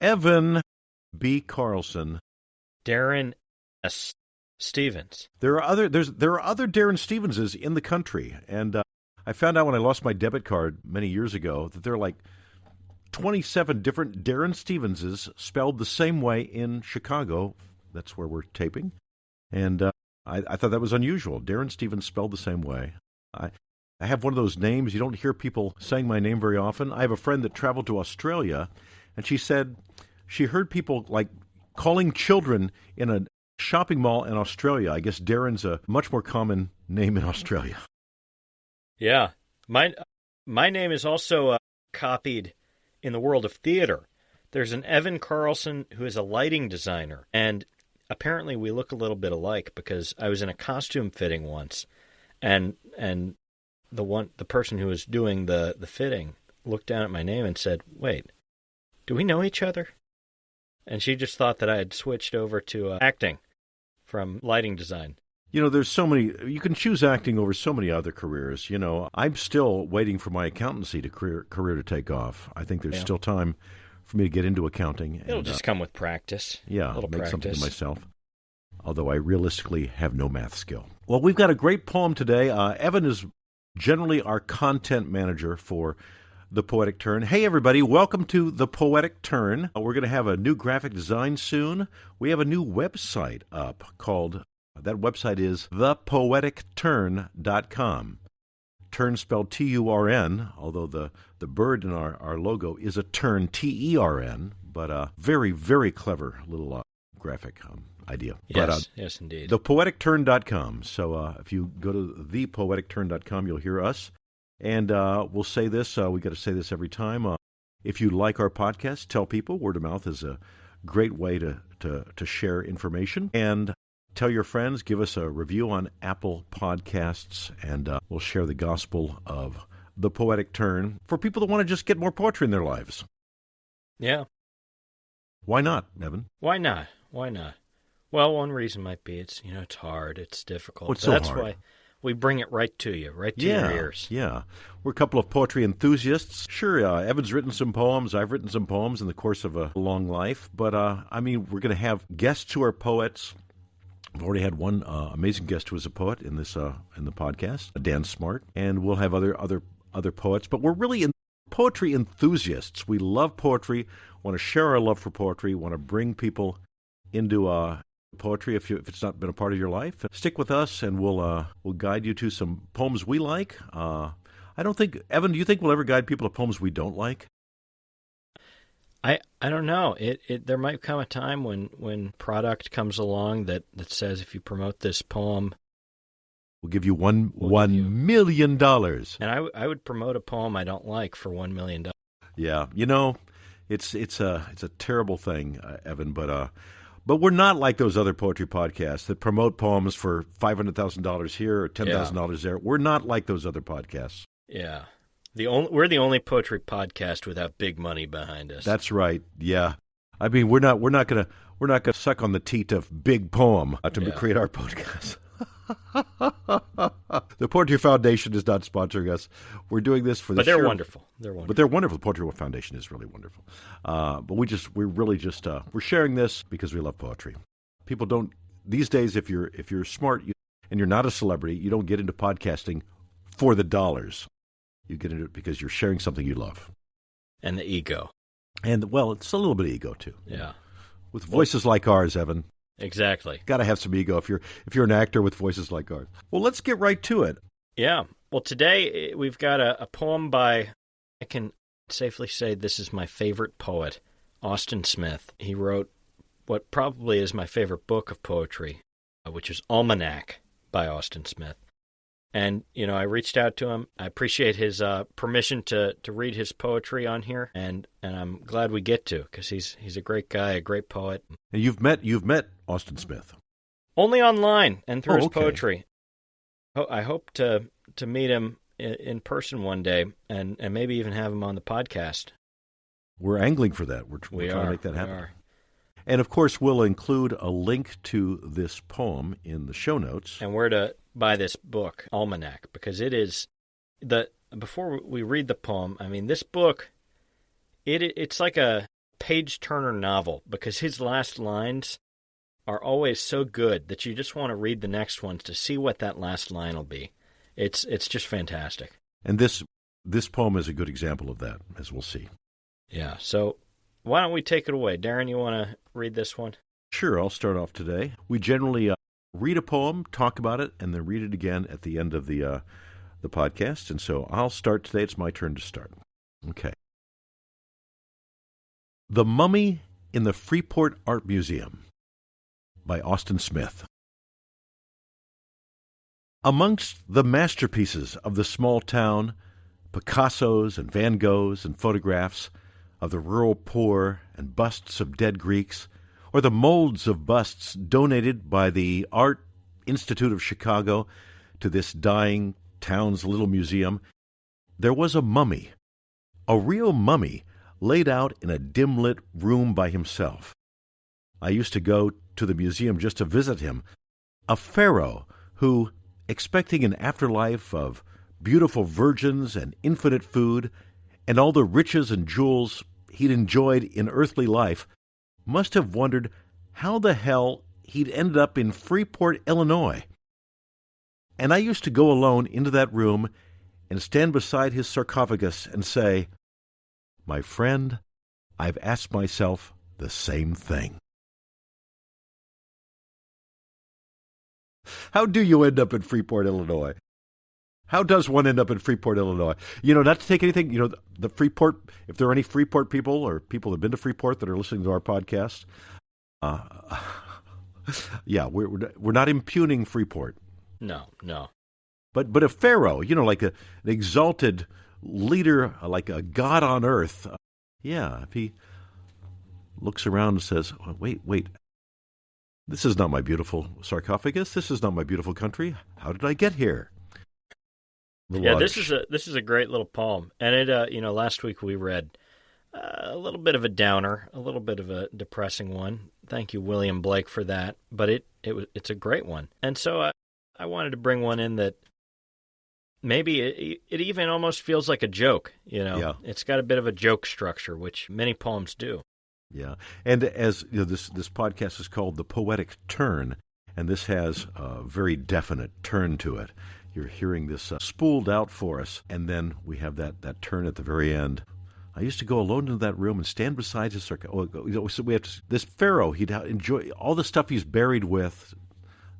Evan B. Carlson. Darren S. Stevens. There are other Darren Stevenses in the country, and I found out when I lost my debit card many years ago that there are like 27 different Darren Stevenses spelled the same way in Chicago. That's where we're taping, and I thought that was unusual. Darren Stevens spelled the same way. I have one of those names. You don't hear people saying my name very often. I have a friend that traveled to Australia, and she said she heard people like calling children in a shopping mall in Australia. I guess Darren's a much more common name in Australia. Yeah. My name is also copied in the world of theater. There's an Evan Carlson who is a lighting designer, and apparently we look a little bit alike because I was in a costume fitting once, and the person who was doing the fitting looked down at my name and said, "Wait, do we know each other?" And she just thought that I had switched over to acting from lighting design. You know, there's so many, you can choose acting over so many other careers. You know, I'm still waiting for my accountancy career to take off. I think there's still time for me to get into accounting. It'll just come with practice. Yeah, a little make practice. Something of myself, although I realistically have no math skill. Well, we've got a great poem today. Evan is generally our content manager for The Poetic Turn. Hey, everybody, welcome to The Poetic Turn. We're going to have a new graphic design soon. We have a new website up called, that website is thepoeticturn.com. Turn spelled T-U-R-N, although the bird in our logo is a tern, T-E-R-N, but a very, very clever little graphic idea. Yes, yes, indeed. Thepoeticturn.com. So if you go to thepoeticturn.com, you'll hear us. And we'll say this, we got to say this every time. If you like our podcast, tell people. Word of mouth is a great way to share information. And tell your friends, give us a review on Apple Podcasts, and we'll share the gospel of The Poetic Turn for people that want to just get more poetry in their lives. Yeah. Why not, Evan? Why not? Why not? Well, one reason might be it's hard, it's difficult. What's so that's hard? Why we bring it right to you, right to your ears. Yeah. We're a couple of poetry enthusiasts. Sure, Evan's written some poems. I've written some poems in the course of a long life. But, we're going to have guests who are poets. We've already had one amazing guest who is a poet in this in the podcast, Dan Smart. And we'll have other poets. But we're really poetry enthusiasts. We love poetry, want to share our love for poetry, want to bring people into poetry if it's not been a part of your life. Stick with us, and we'll guide you to some poems we like. I don't think, Evan, do you think we'll ever guide people to poems we don't like? I don't know. There might come a time when product comes along that says if you promote this poem, we'll give you $1 million. And I would promote a poem I don't like for $1 million. Yeah, it's a terrible thing, Evan, but we're not like those other poetry podcasts that promote poems for $500,000 here or $10,000 there. We're not like those other podcasts. Yeah. We're the only poetry podcast without big money behind us. That's right. Yeah. I mean, we're not gonna suck on the teat of big poem to create our podcast. The Poetry Foundation is not sponsoring us. We're doing this for the But they're wonderful. They're wonderful. But they're wonderful. The Poetry Foundation is really wonderful. But we're sharing this because we love poetry. People don't these days. If you're smart and you're not a celebrity, you don't get into podcasting for the dollars. You get into it because you're sharing something you love. And the ego. And, well, it's a little bit of ego, too. Yeah. With voices like ours, Evan. Exactly. Got to have some ego if you're an actor with voices like ours. Well, let's get right to it. Yeah. Well, today we've got a poem by, I can safely say this is my favorite poet, Austin Smith. He wrote what probably is my favorite book of poetry, which is Almanac by Austin Smith. And, I reached out to him. I appreciate his permission to read his poetry on here, and I'm glad we get to, because he's a great guy, a great poet. And you've met Austin Smith? Only online and through his poetry. I hope to meet him in person one day, and maybe even have him on the podcast. We're angling for that. We're trying to make that happen. We are. And, of course, we'll include a link to this poem in the show notes. And where to buy this book, Almanac, because it is before we read the poem, I mean, this book, it's like a page-turner novel because his last lines are always so good that you just want to read the next ones to see what that last line will be. It's just fantastic. And this poem is a good example of that, as we'll see. Yeah, so why don't we take it away? Darren, you want to read this one? Sure, I'll start off today. We generally read a poem, talk about it, and then read it again at the end of the podcast. And so I'll start today. It's my turn to start. Okay. The Mummy in the Freeport Art Museum by Austin Smith. Amongst the masterpieces of the small town, Picassos and Van Goghs and photographs of the rural poor and busts of dead Greeks, or the molds of busts donated by the Art Institute of Chicago to this dying town's little museum, there was a mummy, a real mummy, laid out in a dim-lit room by himself. I used to go to the museum just to visit him, a pharaoh who, expecting an afterlife of beautiful virgins and infinite food and all the riches and jewels he'd enjoyed in earthly life, must have wondered how the hell he'd ended up in Freeport, Illinois. And I used to go alone into that room and stand beside his sarcophagus and say, "My friend, I've asked myself the same thing." How do you end up in Freeport, Illinois? How does one end up in Freeport, Illinois? Not to take anything, the Freeport, if there are any Freeport people or people that have been to Freeport that are listening to our podcast, yeah, we're not impugning Freeport. No. But a pharaoh, like an exalted leader, like a god on earth, if he looks around and says, wait, this is not my beautiful sarcophagus. This is not my beautiful country. How did I get here? This is a great little poem. And it, last week we read a little bit of a downer, a little bit of a depressing one. Thank you, William Blake, for that. But it's a great one. And so I wanted to bring one in that maybe it even almost feels like a joke. Yeah. It's got a bit of a joke structure, which many poems do. Yeah, and as this podcast is called The Poetic Turn, and this has a very definite turn to it. You're hearing this spooled out for us, and then we have that turn at the very end. I used to go alone into that room and stand beside his sarcophagus. So we have this pharaoh. He'd enjoy all the stuff he's buried with,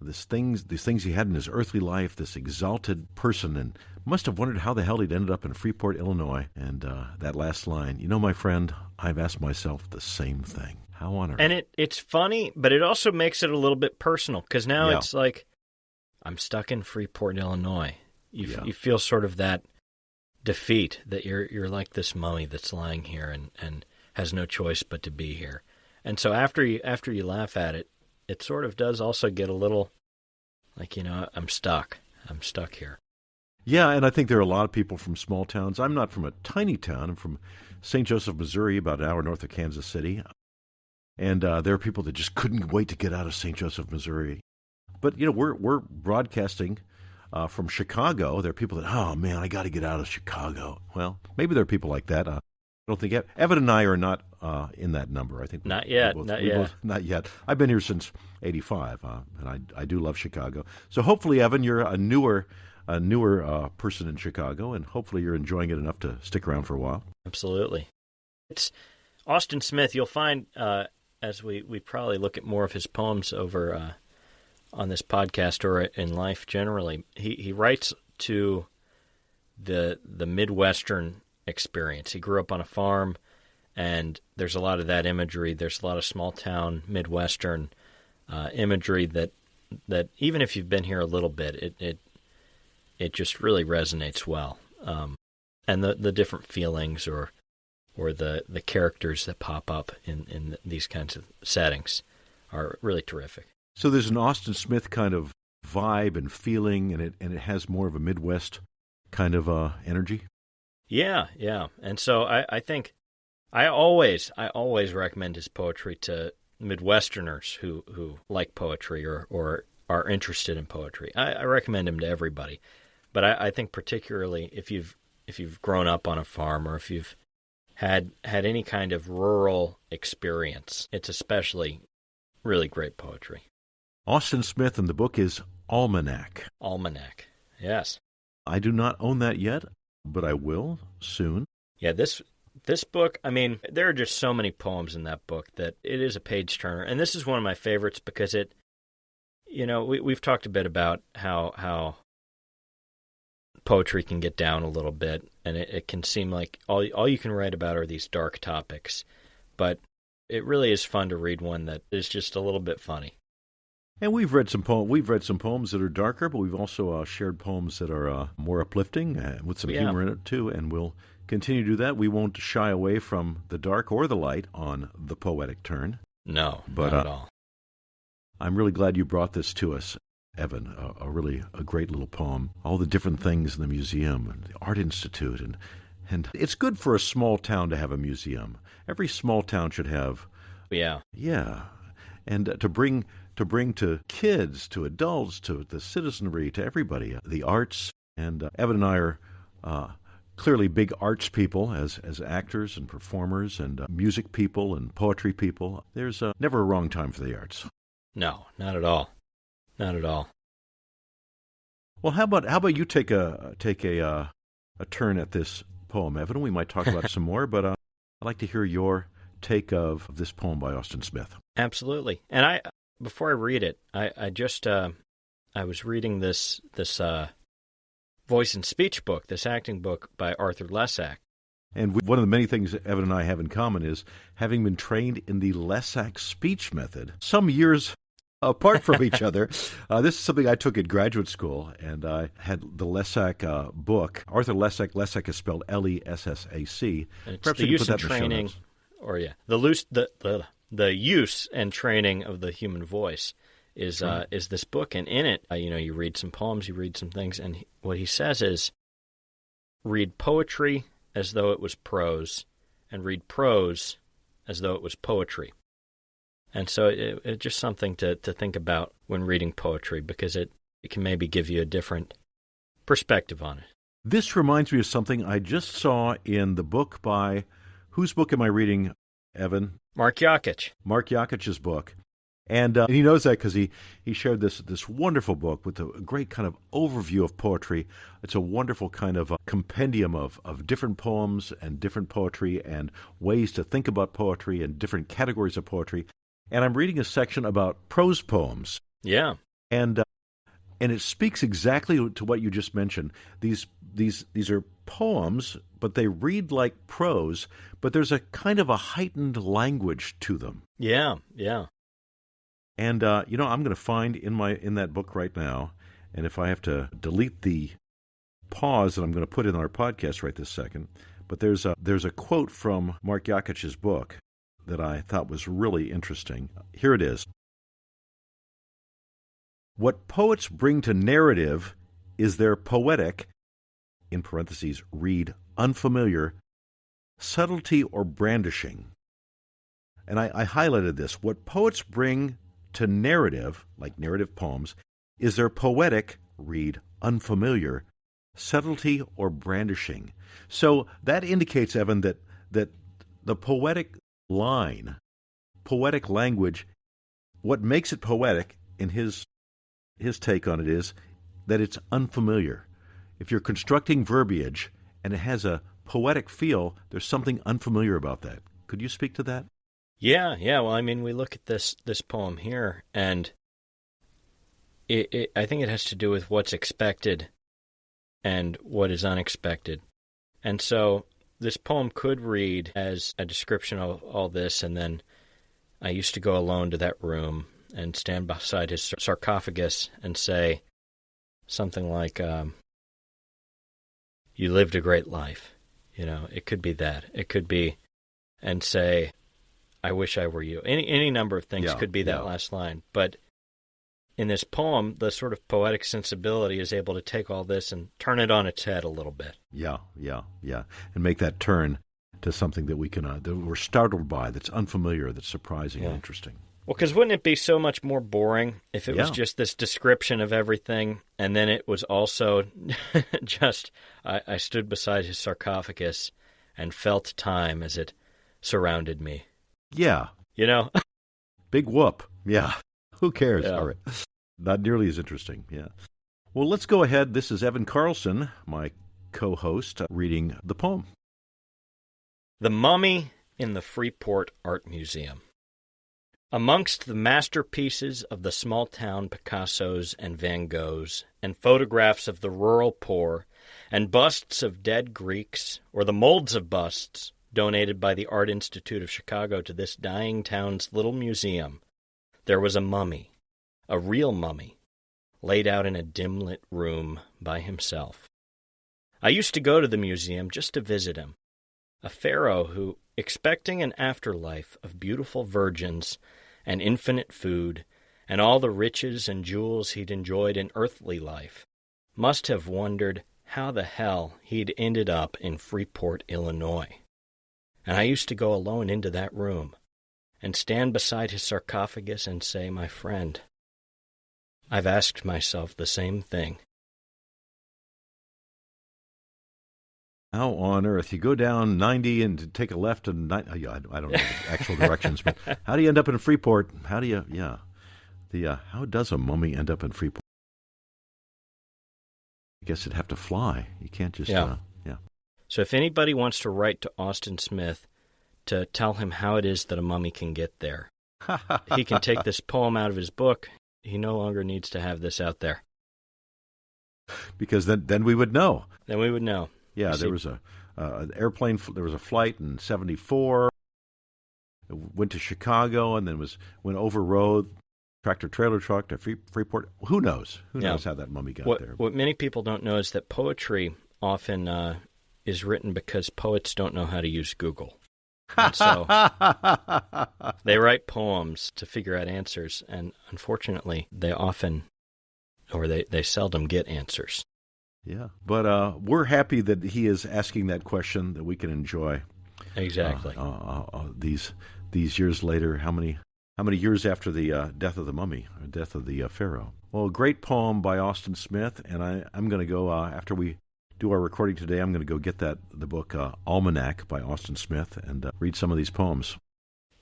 these things he had in his earthly life. This exalted person, and must have wondered how the hell he'd ended up in Freeport, Illinois. And that last line, my friend, I've asked myself the same thing. How on earth? And it's funny, but it also makes it a little bit personal, because now it's like, I'm stuck in Freeport, Illinois. You feel sort of that defeat, that you're like this mummy that's lying here and has no choice but to be here. And so after you laugh at it, it sort of does also get a little like, I'm stuck here. Yeah, and I think there are a lot of people from small towns. I'm not from a tiny town. I'm from St. Joseph, Missouri, about an hour north of Kansas City. And there are people that just couldn't wait to get out of St. Joseph, Missouri. But, we're broadcasting from Chicago. There are people that, oh, man, I got to get out of Chicago. Well, maybe there are people like that. I don't think Evan and I are not in that number. I think not yet. Not yet. I've been here since '85, and I do love Chicago. So hopefully, Evan, you're a newer person in Chicago, and hopefully you're enjoying it enough to stick around for a while. Absolutely. It's Austin Smith. You'll find as we probably look at more of his poems over on this podcast or in life generally, he writes to the Midwestern experience. He grew up on a farm, and there's a lot of that imagery. There's a lot of small town Midwestern imagery that even if you've been here a little bit, it just really resonates well. And the different feelings or the characters that pop up in these kinds of settings are really terrific. So there's an Austin Smith kind of vibe and feeling, and it has more of a Midwest kind of energy. Yeah. And so I think I always recommend his poetry to Midwesterners who like poetry or are interested in poetry. I recommend him to everybody, but I think particularly if you've grown up on a farm or if you've had any kind of rural experience. It's especially really great poetry. Austin Smith, and the book is Almanac. Almanac, yes. I do not own that yet, but I will soon. Yeah, this book, I mean, there are just so many poems in that book that it is a page-turner. And this is one of my favorites because it, we've talked a bit about how poetry can get down a little bit, and it can seem like all you can write about are these dark topics. But it really is fun to read one that is just a little bit funny. And we've read some poems that are darker, but we've also shared poems that are more uplifting with some humor in it too. And we'll continue to do that. We won't shy away from the dark or the light on the Poetic Turn. No, not at all. I'm really glad you brought this to us, Evan. A great little poem. All the different things in the museum and the Art Institute, and it's good for a small town to have a museum. Every small town should have. Yeah. And to bring to kids, to adults, to the citizenry, to everybody, the arts. And Evan and I are clearly big arts people as actors and performers and music people and poetry people. There's never a wrong time for the arts. No, not at all. Not at all. Well, how about you take a turn at this poem, Evan? We might talk about it some more, but I'd like to hear your take of this poem by Austin Smith. Absolutely. And before I read it, I was reading this voice and speech book, this acting book by Arthur Lessack. And one of the many things that Evan and I have in common is having been trained in the Lessack speech method some years apart from each other. This is something I took at graduate school, and I had the Lessack book. Arthur Lessack is spelled Lessac. It's the use and training, the use and training of the human voice is this book, and in it, you read some poems, you read some things, and what he says is, read poetry as though it was prose, and read prose as though it was poetry. And so it's just something to think about when reading poetry, because it can maybe give you a different perspective on it. This reminds me of something I just saw in the book by, whose book am I reading, Evan? Mark Yakich. Mark Yakich's book. And he knows that because he shared this wonderful book with a great kind of overview of poetry. It's a wonderful kind of compendium of different poems and different poetry and ways to think about poetry and different categories of poetry. And I'm reading a section about prose poems. Yeah. And it speaks exactly to what you just mentioned. These are poems, but they read like prose, but there's a kind of a heightened language to them. Yeah. And I'm going to find in that book right now, and if I have to delete the pause that I'm going to put in our podcast right this second, but there's a quote from Mark Yakich's book that I thought was really interesting. Here it is. What poets bring to narrative is their poetic, in parentheses, read unfamiliar, subtlety or brandishing. And I highlighted this. What poets bring to narrative, like narrative poems, is their poetic, read unfamiliar, subtlety or brandishing. So that indicates, Evan, that the poetic line, poetic language, what makes it poetic in his take on it is that it's unfamiliar. If you're constructing verbiage and it has a poetic feel, there's something unfamiliar about that. Could you speak to that? Yeah. Well, I mean, we look at this poem here, and I think it has to do with what's expected and what is unexpected. And so this poem could read as a description of all this, and then I used to go alone to that room and stand beside his sarcophagus and say something like, you lived a great life. It could be that. It could be, and say, I wish I were you. Any number of things could be that last line. But in this poem, the sort of poetic sensibility is able to take all this and turn it on its head a little bit. Yeah. And make that turn to something that we can that we're startled by, that's unfamiliar, that's surprising and interesting. Well, because wouldn't it be so much more boring if it was just this description of everything, and then it was also just, I stood beside his sarcophagus, and felt time as it surrounded me. Yeah. You know? Big whoop. Yeah. Who cares? Yeah. All right. Not nearly as interesting. Yeah. Well, let's go ahead. This is Evan Carlson, my co-host, reading the poem. The Mummy in the Freeport Art Museum. Amongst the masterpieces of the small-town Picassos and Van Goghs, and photographs of the rural poor, and busts of dead Greeks, or the molds of busts donated by the Art Institute of Chicago to this dying town's little museum, there was a mummy, a real mummy, laid out in a dim-lit room by himself. I used to go to the museum just to visit him, a pharaoh who, expecting an afterlife of beautiful virgins and infinite food and all the riches and jewels he'd enjoyed in earthly life, must have wondered how the hell he'd ended up in Freeport, Illinois. And I used to go alone into that room and stand beside his sarcophagus and say, "My friend, I've asked myself the same thing." How on earth? You go down 90 and take a left and I don't know the actual directions, but how do you end up in Freeport? How do you, how does a mummy end up in Freeport? I guess it'd have to fly. You can't just, Yeah. So if anybody wants to write to Austin Smith to tell him how it is that a mummy can get there, he can take this poem out of his book. He no longer needs to have this out there. Because then we would know. Then we would know. Yeah, there was an airplane. There was a flight in '74. It went to Chicago and then went over road, tractor trailer truck to Freeport. Who knows? Who knows how that mummy got there? What many people don't know is that poetry often is written because poets don't know how to use Google. And so they write poems to figure out answers, and unfortunately, they seldom get answers. Yeah, but we're happy that he is asking that question that we can enjoy. Exactly. These years later, how many years after the death of the mummy, or death of the pharaoh? Well, a great poem by Austin Smith, and I'm going to go after we do our recording today. I'm going to go get the book Almanac by Austin Smith and read some of these poems.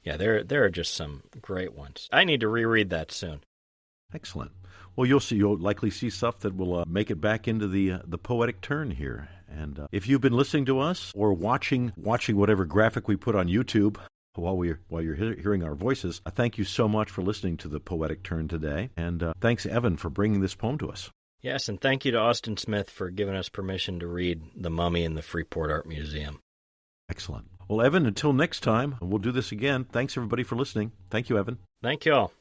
Yeah, there are just some great ones. I need to reread that soon. Excellent. Well, you'll likely see stuff that will make it back into the Poetic Turn here. And if you've been listening to us or watching whatever graphic we put on YouTube while you're hearing our voices, thank you so much for listening to the Poetic Turn today. And thanks, Evan, for bringing this poem to us. Yes, and thank you to Austin Smith for giving us permission to read The Mummy in the Freeport Art Museum. Excellent. Well, Evan, until next time, we'll do this again. Thanks, everybody, for listening. Thank you, Evan. Thank you all.